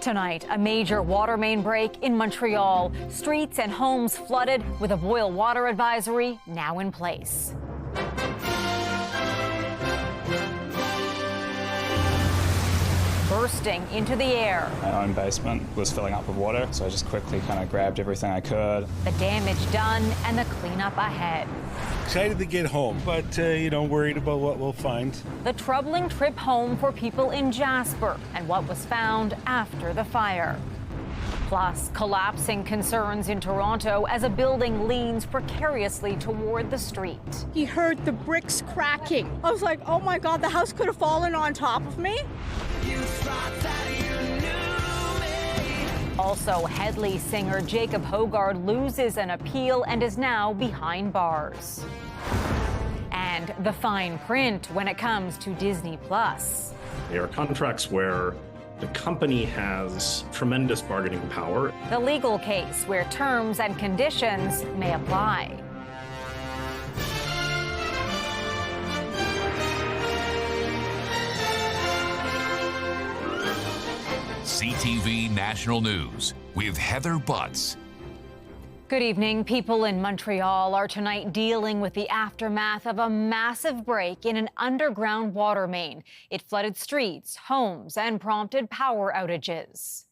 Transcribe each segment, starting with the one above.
Tonight, a major water main break in Montreal. Streets and homes flooded with a boil water advisory now in place. Bursting into the air. My own basement was filling up with water, so I just quickly kind of grabbed everything I could. The damage done and the cleanup ahead. Excited to get home, but, worried about what we'll find. The troubling trip home for people in Jasper and what was found after the fire. Plus, collapsing concerns in Toronto as a building leans precariously toward the street. He heard the bricks cracking. I was like, oh my God, the house could have fallen on top of me. Also, Headley singer Jacob Hoggard loses an appeal and is now behind bars. And the fine print when it comes to Disney+. They are contracts where the company has tremendous bargaining power. The legal case where terms and conditions may apply. CTV National News with Heather Butts. Good evening. People in Montreal are tonight dealing with the aftermath of a massive break in an underground water main. It flooded streets, homes, and prompted power outages.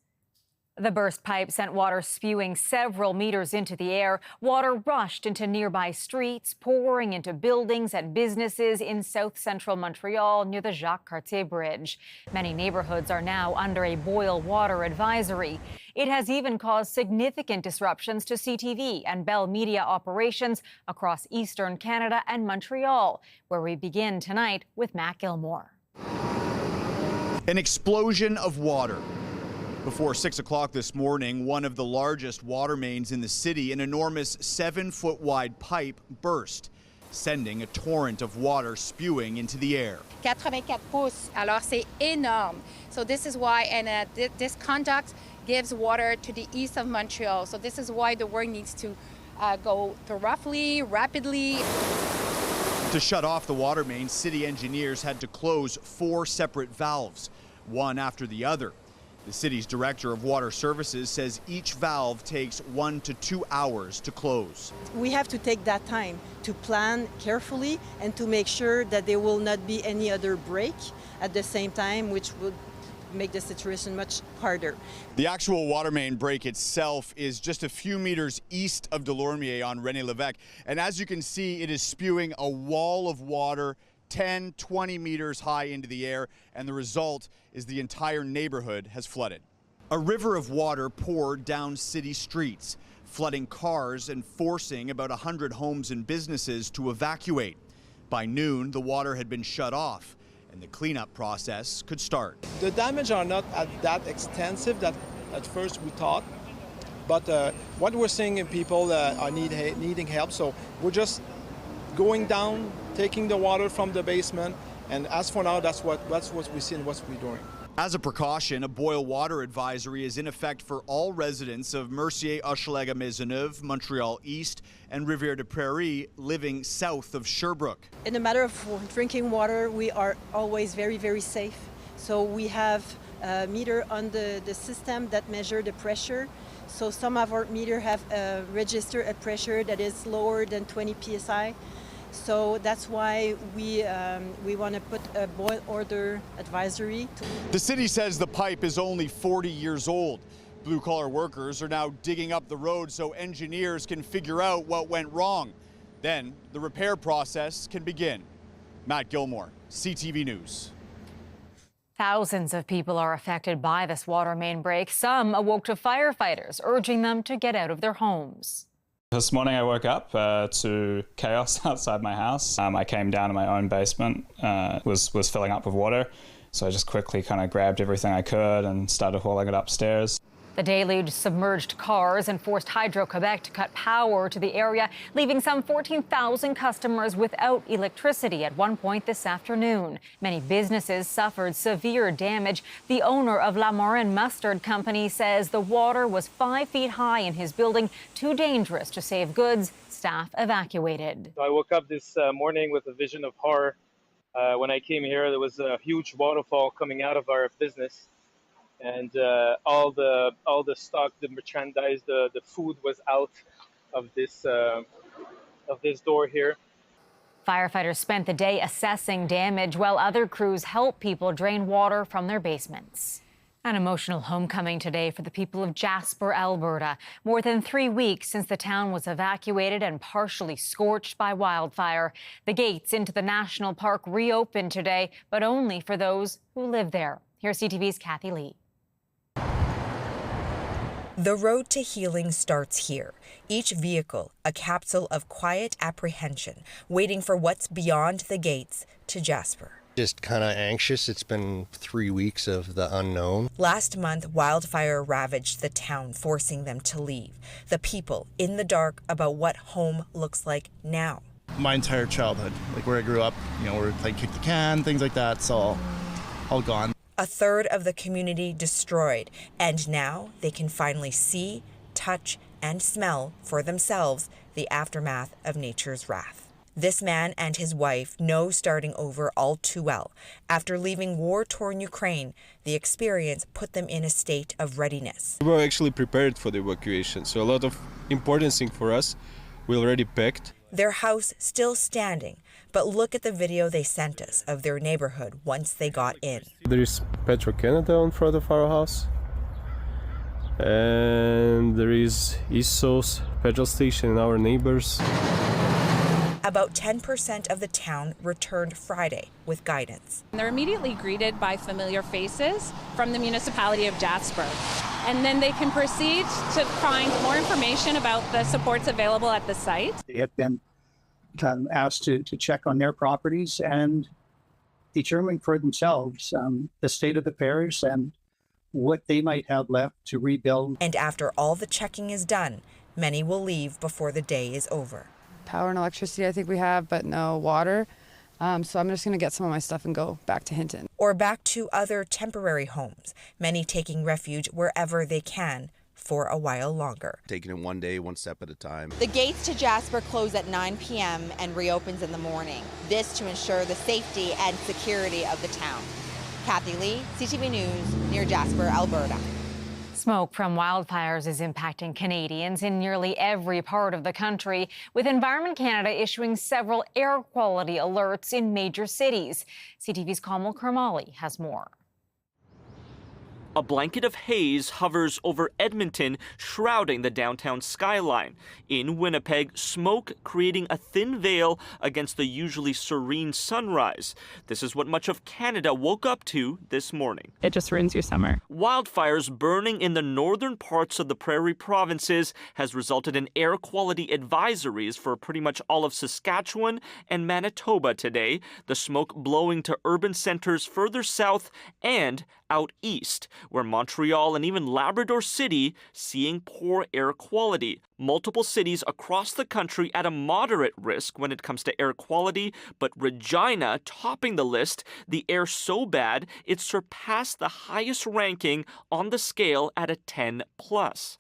The burst pipe sent water spewing several meters into the air. Water rushed into nearby streets, pouring into buildings and businesses in south-central Montreal near the Jacques Cartier Bridge. Many neighborhoods are now under a boil water advisory. It has even caused significant disruptions to CTV and Bell Media operations across eastern Canada and Montreal, where we begin tonight with Matt Gilmore. An explosion of water. Before 6 o'clock this morning, one of the largest water mains in the city, an enormous 7-foot wide pipe, burst, sending a torrent of water spewing into the air. 84 pouces, alors c'est énorme. So this is why, and this conduct gives water to the east of Montreal. So this is why the work needs to go rapidly. To shut off the water main, city engineers had to close 4 separate valves, one after the other. The city's director of water services says each valve takes 1 to 2 hours to close. We have to take that time to plan carefully and to make sure that there will not be any other break at the same time, which would make the situation much harder. The actual water main break itself is just a few meters east of Delormier on René Lévesque. And as you can see, it is spewing a wall of water 10, 20 meters high into the air, and the result is the entire neighborhood has flooded. A river of water poured down city streets, flooding cars and forcing about 100 homes and businesses to evacuate. By noon, the water had been shut off, and the cleanup process could start. The damage are not that extensive that at first we thought, but what we're seeing in people are needing help, so we're just going down, taking the water from the basement, and as for now, that's what we see and what we're doing. As a precaution, a boil water advisory is in effect for all residents of Mercier, Hochelaga, Maisonneuve, Montreal East, and Rivière de Prairie living south of Sherbrooke. In the matter of drinking water, we are always very, very safe. So we have a meter on the system that measure the pressure. So some of our meter have registered a pressure that is lower than 20 psi. So that's why we want to put a boil water advisory. The city says the pipe is only 40 years old. Blue-collar workers are now digging up the road so engineers can figure out what went wrong. Then the repair process can begin. Matt Gilmore, CTV News. Thousands of people are affected by this water main break. Some awoke to firefighters, urging them to get out of their homes. This morning I woke up to chaos outside my house. I came down to my own basement, was filling up with water, so I just quickly kind of grabbed everything I could and started hauling it upstairs. The deluge submerged cars and forced Hydro-Quebec to cut power to the area, leaving some 14,000 customers without electricity at one point this afternoon. Many businesses suffered severe damage. The owner of La Morin Mustard Company says the water was 5 feet high in his building, too dangerous to save goods. Staff evacuated. I woke up this morning with a vision of horror. When I came here, there was a huge waterfall coming out of our business. and all the stock, the merchandise, the food was out of this door here. Firefighters spent the day assessing damage while other crews helped people drain water from their basements. An emotional homecoming today for the people of Jasper, Alberta. More than 3 weeks since the town was evacuated and partially scorched by wildfire. The gates into the national park reopened today, but only for those who live there. Here's CTV's Kathy Lee. The road to healing starts here. Each vehicle, a capsule of quiet apprehension, waiting for what's beyond the gates to Jasper. Just kind of anxious. It's been 3 weeks of the unknown. Last month, wildfire ravaged the town, forcing them to leave. The people in the dark about what home looks like now. My entire childhood, like where I grew up, where we played kick the can, things like that, it's all gone. A third of the community destroyed, and now they can finally see, touch, and smell for themselves the aftermath of nature's wrath. This man and his wife know starting over all too well. After leaving war-torn Ukraine, the experience put them in a state of readiness. We were actually prepared for the evacuation, so a lot of important things for us we already picked. Their house still standing, but look at the video they sent us of their neighborhood once they got in. There is Petro-Canada in front of our house, and there is Essos petrol station and our neighbors. About 10% of the town returned Friday with guidance. They're immediately greeted by familiar faces from the municipality of Jasper. And then they can proceed to find more information about the supports available at the site. They have been asked to check on their properties and determine for themselves the state of the parish and what they might have left to rebuild. And after all the checking is done, many will leave before the day is over. Power and electricity I think we have, but no water. So I'm just going to get some of my stuff and go back to Hinton. Or back to other temporary homes, many taking refuge wherever they can for a while longer. Taking it one day, one step at a time. The gates to Jasper close at 9 p.m. and reopens in the morning. This to ensure the safety and security of the town. Kathy Lee, CTV News, near Jasper, Alberta. Smoke from wildfires is impacting Canadians in nearly every part of the country, with Environment Canada issuing several air quality alerts in major cities. CTV's Kamal Karmali has more. A blanket of haze hovers over Edmonton, shrouding the downtown skyline. In Winnipeg, smoke creating a thin veil against the usually serene sunrise. This is what much of Canada woke up to this morning. It just ruins your summer. Wildfires burning in the northern parts of the prairie provinces has resulted in air quality advisories for pretty much all of Saskatchewan and Manitoba today. The smoke blowing to urban centers further south and out east, where Montreal and even Labrador City seeing poor air quality. Multiple cities across the country at a moderate risk when it comes to air quality, but Regina topping the list, the air so bad it surpassed the highest ranking on the scale at a 10+.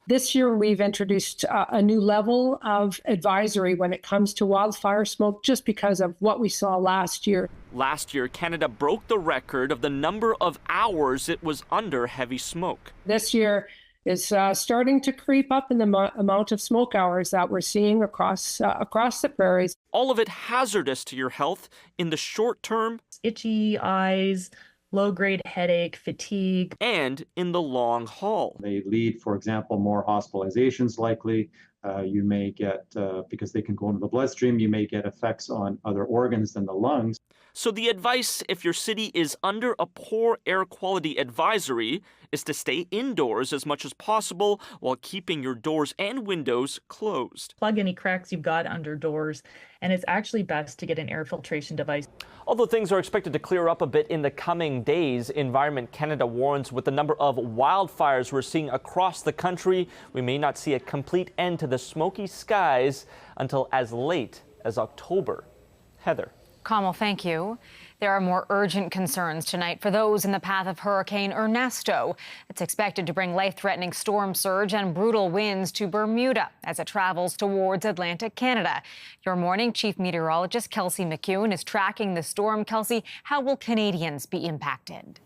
This year we've introduced a new level of advisory when it comes to wildfire smoke just because of what we saw last year. Last year, Canada broke the record of the number of hours it was under heavy smoke. This year is starting to creep up in the amount of smoke hours that we're seeing across the prairies. All of it hazardous to your health in the short term. Itchy eyes, low-grade headache, fatigue. And in the long haul. They lead, for example, more hospitalizations likely. You may get, because they can go into the bloodstream, you may get effects on other organs than the lungs. So the advice, if your city is under a poor air quality advisory, is to stay indoors as much as possible while keeping your doors and windows closed. Plug any cracks you've got under doors, and it's actually best to get an air filtration device. Although things are expected to clear up a bit in the coming days, Environment Canada warns with the number of wildfires we're seeing across the country, we may not see a complete end to the smoky skies until as late as October. Heather. Kamal, thank you. There are more urgent concerns tonight for those in the path of Hurricane Ernesto. It's expected to bring life-threatening storm surge and brutal winds to Bermuda as it travels towards Atlantic Canada. Your morning chief meteorologist Kelsey McCune is tracking the storm. Kelsey, how will Canadians be impacted?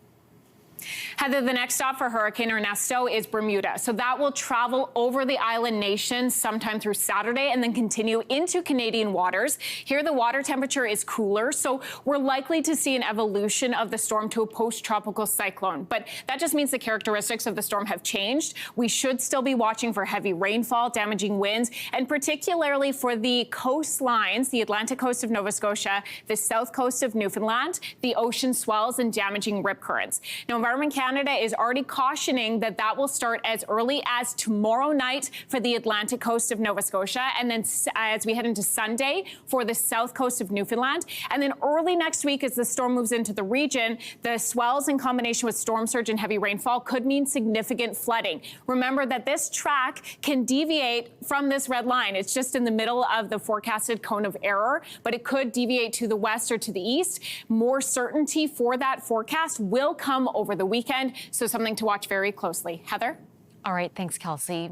Heather, the next stop for Hurricane Ernesto is Bermuda. So that will travel over the island nation sometime through Saturday and then continue into Canadian waters. Here, the water temperature is cooler, so we're likely to see an evolution of the storm to a post-tropical cyclone. But that just means the characteristics of the storm have changed. We should still be watching for heavy rainfall, damaging winds, and particularly for the coastlines, the Atlantic coast of Nova Scotia, the south coast of Newfoundland, the ocean swells and damaging rip currents. Now, Environment Canada is already cautioning that that will start as early as tomorrow night for the Atlantic coast of Nova Scotia, and then as we head into Sunday for the south coast of Newfoundland. And then early next week, as the storm moves into the region, the swells in combination with storm surge and heavy rainfall could mean significant flooding. Remember that this track can deviate from this red line. It's just in the middle of the forecasted cone of error, but it could deviate to the west or to the east. More certainty for that forecast will come over the weekend, so something to watch very closely. Heather? All right, thanks, Kelsey.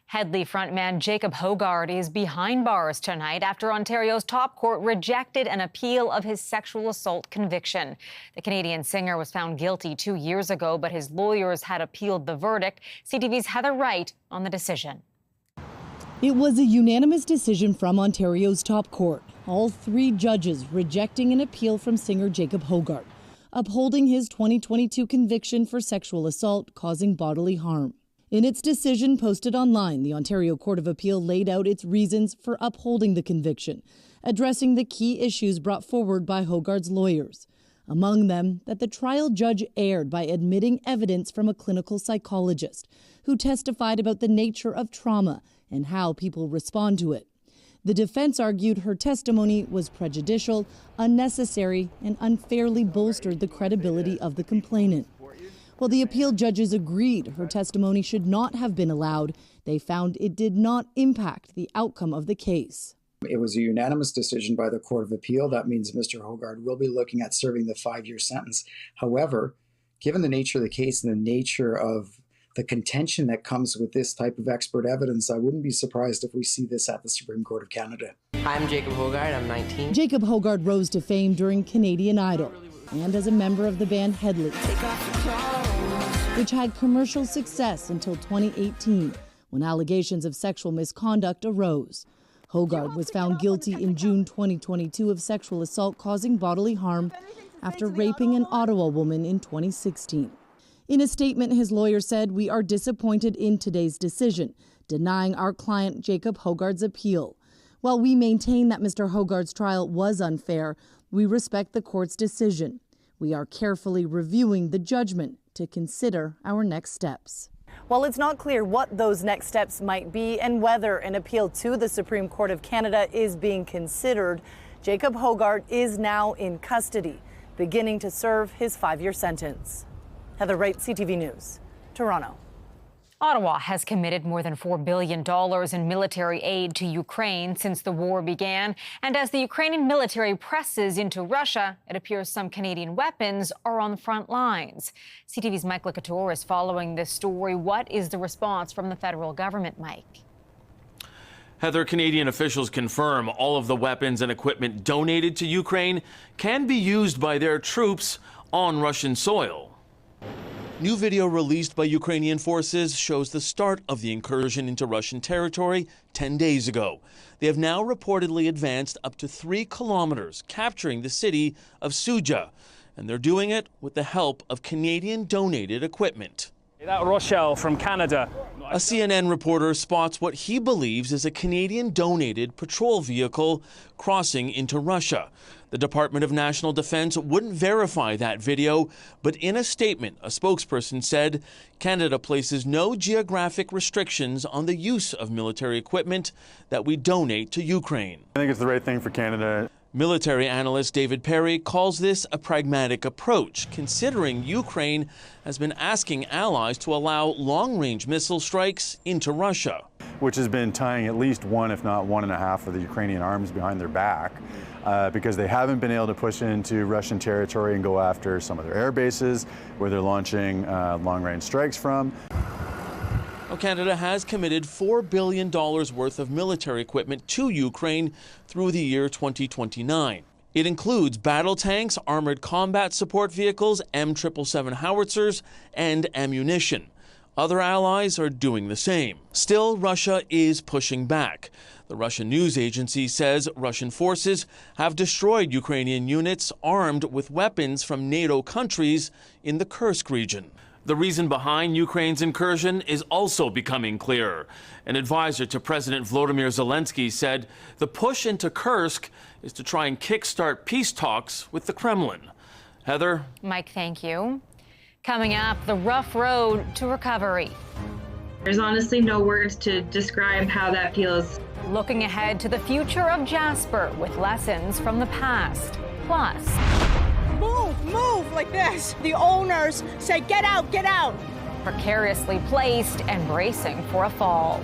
Headley frontman Jacob Hoggard is behind bars tonight after Ontario's top court rejected an appeal of his sexual assault conviction. The Canadian singer was found guilty 2 years ago, but his lawyers had appealed the verdict. CTV's Heather Wright on the decision. It was a unanimous decision from Ontario's top court. All 3 judges rejecting an appeal from singer Jacob Hoggard, upholding his 2022 conviction for sexual assault causing bodily harm. In its decision posted online, the Ontario Court of Appeal laid out its reasons for upholding the conviction, addressing the key issues brought forward by Hoggard's lawyers. Among them, that the trial judge erred by admitting evidence from a clinical psychologist who testified about the nature of trauma and how people respond to it. The defense argued her testimony was prejudicial, unnecessary, and unfairly bolstered the credibility of the complainant. While the appeal judges agreed her testimony should not have been allowed, they found it did not impact the outcome of the case. It was a unanimous decision by the Court of Appeal. That means Mr. Hoggard will be looking at serving the 5-year sentence. However, given the nature of the case and the nature of the contention that comes with this type of expert evidence, I wouldn't be surprised if we see this at the Supreme Court of Canada. I'm Jacob Hoggard, I'm 19. Jacob Hoggard rose to fame during Canadian Idol and as a member of the band Headley, which had commercial success until 2018, when allegations of sexual misconduct arose. Hoggard was found guilty in June 2022 of sexual assault causing bodily harm after raping an Ottawa woman in 2016. In a statement, his lawyer said, "We are disappointed in today's decision, denying our client Jacob Hoggard's appeal. While we maintain that Mr. Hoggard's trial was unfair, we respect the court's decision. We are carefully reviewing the judgment to consider our next steps." Well, it's not clear what those next steps might be and whether an appeal to the Supreme Court of Canada is being considered. Jacob Hoggard is now in custody, beginning to serve his 5-year sentence. Heather Wright, CTV News, Toronto. Ottawa has committed more than $4 billion in military aid to Ukraine since the war began. And as the Ukrainian military presses into Russia, it appears some Canadian weapons are on the front lines. CTV's Mike Licatore is following this story. What is the response from the federal government, Mike? Heather, Canadian officials confirm all of the weapons and equipment donated to Ukraine can be used by their troops on Russian soil. New video released by Ukrainian forces shows the start of the incursion into Russian territory 10 days ago. They have now reportedly advanced up to 3 kilometers, capturing the city of Suja. And they're doing it with the help of Canadian-donated equipment. That Rochelle from Canada. A CNN reporter spots what he believes is a Canadian-donated patrol vehicle crossing into Russia. The Department of National Defense wouldn't verify that video, but in a statement, a spokesperson said Canada places no geographic restrictions on the use of military equipment that we donate to Ukraine. I think it's the right thing for Canada. Military analyst David Perry calls this a pragmatic approach, considering Ukraine has been asking allies to allow long-range missile strikes into Russia. Which has been tying at least 1, if not 1.5 of the Ukrainian arms behind their back, because they haven't been able to push into Russian territory and go after some of their air bases where they're launching long-range strikes from. Well, Canada has committed $4 billion worth of military equipment to Ukraine through the year 2029. It includes battle tanks, armored combat support vehicles, M777 howitzers, and ammunition. Other allies are doing the same. Still, Russia is pushing back. The Russian news agency says Russian forces have destroyed Ukrainian units armed with weapons from NATO countries in the Kursk region. The reason behind Ukraine's incursion is also becoming clearer. An advisor to President Volodymyr Zelensky said the push into Kursk is to try and kickstart peace talks with the Kremlin. Heather? Mike, thank you. Coming up, the rough road to recovery. There's honestly no words to describe how that feels. Looking ahead to the future of Jasper with lessons from the past. Plus, move like this. The owners say, get out, get out. Precariously placed and bracing for a fall.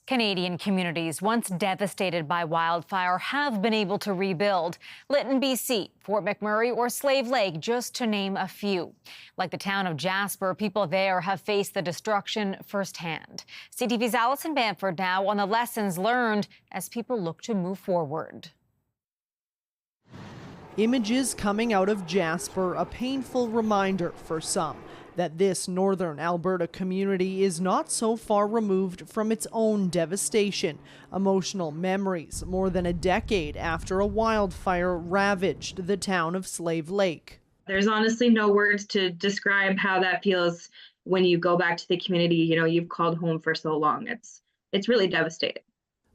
Canadian communities once devastated by wildfire have been able to rebuild. Lytton, BC, Fort McMurray, or Slave Lake, just to name a few. Like the town of Jasper, people there have faced the destruction firsthand. CTV's Alison Bamford now on the lessons learned as people look to move forward. Images coming out of Jasper, a painful reminder for some that this northern Alberta community is not so far removed from its own devastation. Emotional memories more than a decade after a wildfire ravaged the town of Slave Lake. There's honestly no words to describe how that feels when you go back to the community, you've called home for so long. It's really devastating.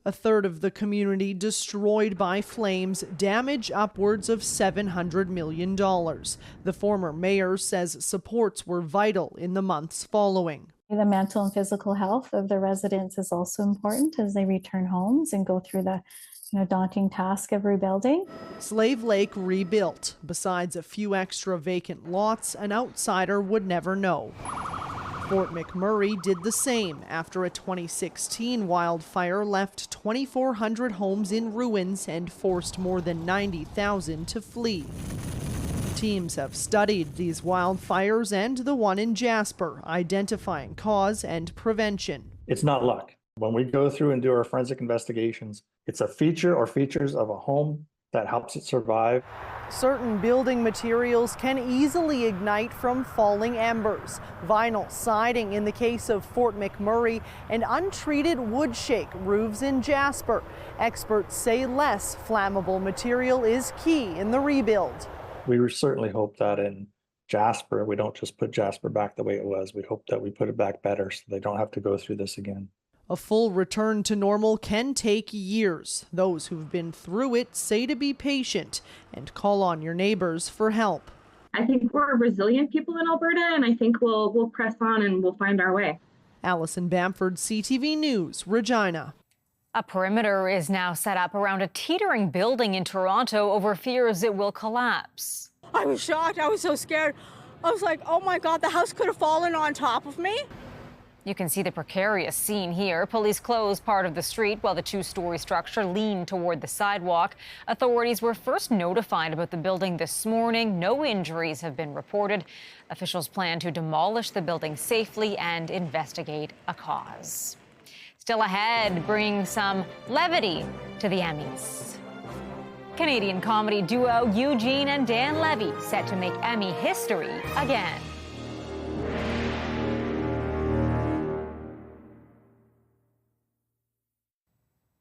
A third of the community destroyed by flames, damage upwards of $700 million. The former mayor says supports were vital in the months following. The mental and physical health of the residents is also important as they return homes and go through the daunting task of rebuilding. Slave Lake rebuilt. Besides a few extra vacant lots, an outsider would never know. Fort McMurray did the same after a 2016 wildfire left 2,400 homes in ruins and forced more than 90,000 to flee. Teams have studied these wildfires and the one in Jasper, identifying cause and prevention. It's not luck. When we go through and do our forensic investigations, it's a feature or features of a home that helps it survive. Certain building materials can easily ignite from falling embers. Vinyl siding in the case of Fort McMurray and untreated wood shake roofs in Jasper. Experts say less flammable material is key in the rebuild. We certainly hope that in Jasper, we don't just put Jasper back the way it was. We hope that we put it back better so they don't have to go through this again. A full return to normal can take years. Those who've been through it say to be patient and call on your neighbors for help. I think we're resilient people in Alberta, and I think we'll press on and we'll find our way. Alison Bamford, CTV News, Regina. A perimeter is now set up around a teetering building in Toronto over fears it will collapse. I was shocked. I was so scared. I was like, oh my God, the house could have fallen on top of me. You can see the precarious scene here. Police closed part of the street while the two-story structure leaned toward the sidewalk. Authorities were first notified about the building this morning. No injuries have been reported. Officials plan to demolish the building safely and investigate a cause. Still ahead, bringing some levity to the Emmys. Canadian comedy duo Eugene and Dan Levy set to make Emmy history again.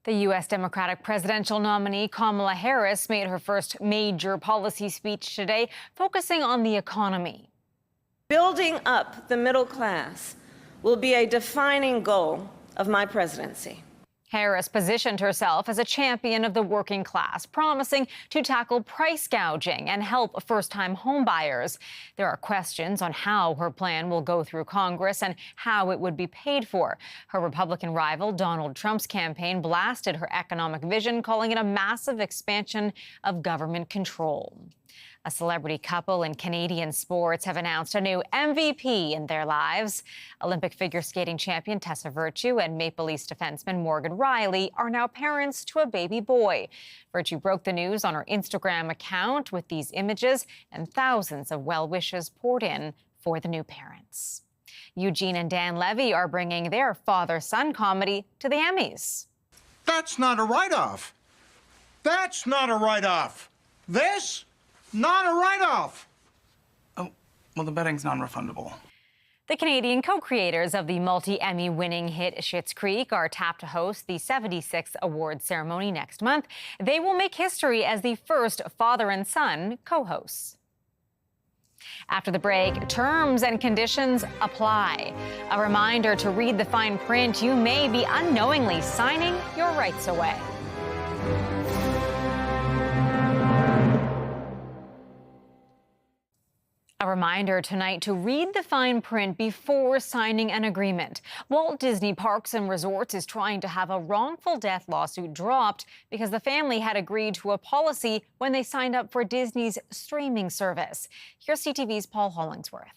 The U.S. Democratic presidential nominee Kamala Harris made her first major policy speech today, focusing on the economy. Building up the middle class will be a defining goal of my presidency. Harris positioned herself as a champion of the working class, promising to tackle price gouging and help first-time homebuyers. There are questions on how her plan will go through Congress and how it would be paid for. Her Republican rival, Donald Trump's campaign, blasted her economic vision, calling it a massive expansion of government control. A celebrity couple in Canadian sports have announced a new MVP in their lives. Olympic figure skating champion Tessa Virtue and Maple Leafs defenseman Morgan Riley are now parents to a baby boy. Virtue broke the news on her Instagram account with these images, and thousands of well wishes poured in for the new parents. Eugene and Dan Levy are bringing their father-son comedy to the Emmys. That's not a write-off. That's not a write-off. This? Not a write-off. Oh, well, the betting's non-refundable. The Canadian co-creators of the multi-Emmy winning hit Schitt's Creek are tapped to host the 76th awards ceremony next month. They will make history as the first father and son co-hosts. After the break, terms and conditions apply. A reminder to read the fine print. You may be unknowingly signing your rights away. A reminder tonight to read the fine print before signing an agreement. Walt Disney Parks and Resorts is trying to have a wrongful death lawsuit dropped because the family had agreed to a policy when they signed up for Disney's streaming service. Here's CTV's Paul Hollingsworth.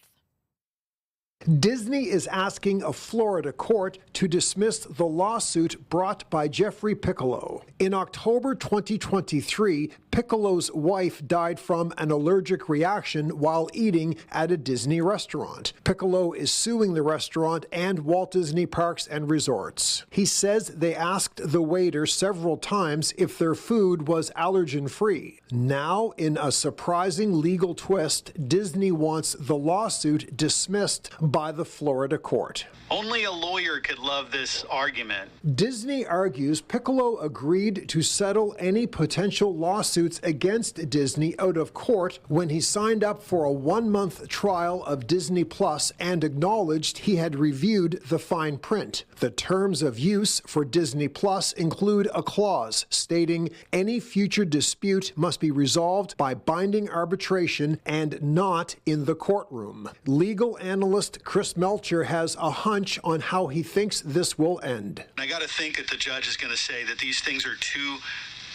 Disney is asking a Florida court to dismiss the lawsuit brought by Jeffrey Piccolo. In October 2023, Piccolo's wife died from an allergic reaction while eating at a Disney restaurant. Piccolo is suing the restaurant and Walt Disney Parks and Resorts. He says they asked the waiter several times if their food was allergen-free. Now, in a surprising legal twist, Disney wants the lawsuit dismissed by the Florida court. Only a lawyer could love this argument. Disney argues Piccolo agreed to settle any potential lawsuits against Disney out of court when he signed up for a 1-month trial of Disney Plus and acknowledged he had reviewed the fine print. The terms of use for Disney Plus include a clause stating any future dispute must be resolved by binding arbitration and not in the courtroom. Legal analyst Chris Melcher has a hunch on how he thinks this will end. I got to think that the judge is going to say that these things are too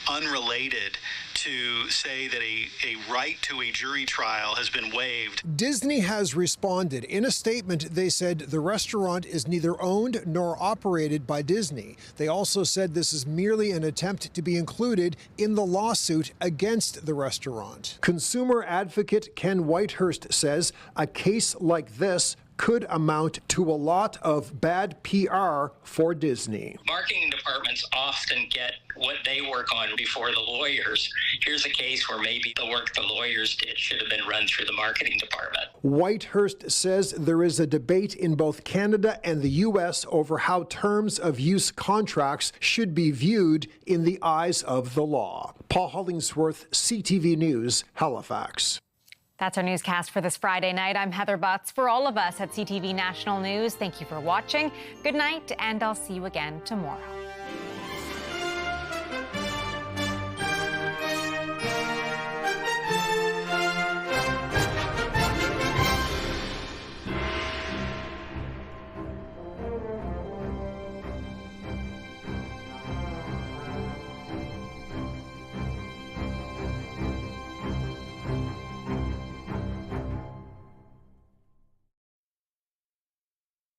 unrelated to say that a right to a jury trial has been waived. Disney has responded. In a statement, they said the restaurant is neither owned nor operated by Disney. They also said this is merely an attempt to be included in the lawsuit against the restaurant. Consumer advocate Ken Whitehurst says a case like this could amount to a lot of bad PR for Disney. Marketing departments often get what they work on before the lawyers. Here's a case where maybe the work the lawyers did should have been run through the marketing department. Whitehurst says there is a debate in both Canada and the U.S. over how terms of use contracts should be viewed in the eyes of the law. Paul Hollingsworth, CTV News, Halifax. That's our newscast for this Friday night. I'm Heather Butts. For all of us at CTV National News, thank you for watching. Good night, and I'll see you again tomorrow.